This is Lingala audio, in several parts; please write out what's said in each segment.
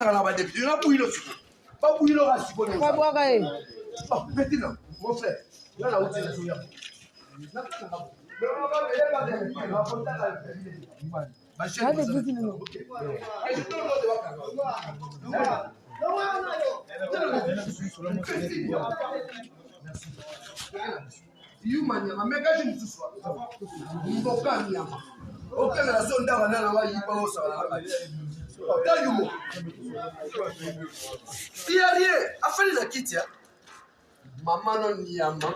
On va débuter. On a bouilli le sucre. Pas bouilli le rassis. Pas boire. Oh, petit non, mon frère. Là, là, où tu es, là, il y a rien. Afin de la quitter. Maman non nyama.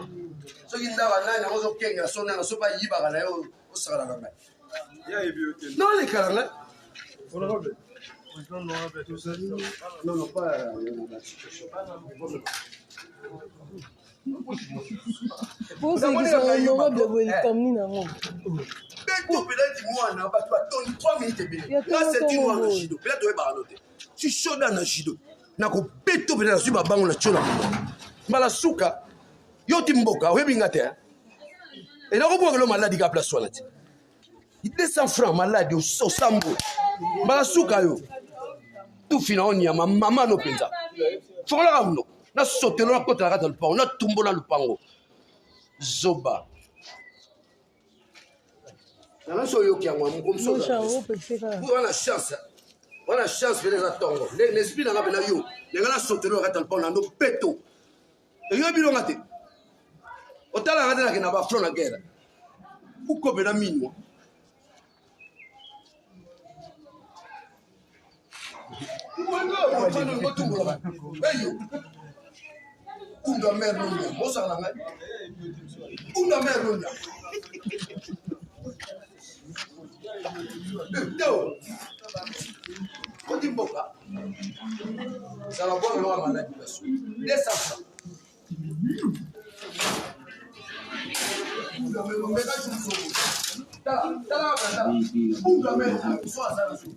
So qui ndaba nanya ozo kenga so nana so ba yiba na yo osara na ngai. Non les kalanga. Non non pas Pour ceux qui sont honorables, vous comme ni nango. Beto peut-être moi na ba 3 minutes bien. Là c'est du moi na jido. Peut-être tu va noter. Tu chaud dans jido. Na ko beto peut-être su ba bango na chola. Mala suka yo timboka webinga te. Et là on voit que le malade a place soalati. Il 200 francs malade au sambo. Mala suka yo. Tout fina on ya mama no penza. Fola ramno. Na sotelo na kota rata le pango, na tumbo na le pango. Zoba. Na so yo ki amwa comme ça. On a chance. On a chance de les attendre. L'esprit n'a pas yo. Les gars sotelo rata le pango na no peto. Et yo bilonga te. Otala rata na kena ba front na guerre. Uko bena minwa. Unda merlonya, bosa na ngai. Unda merlonya. Teo. Koti mboka. Sala bona no maladi basu. Desa. Unda merlonya, meka chuso. Unda merlonya, so asala su.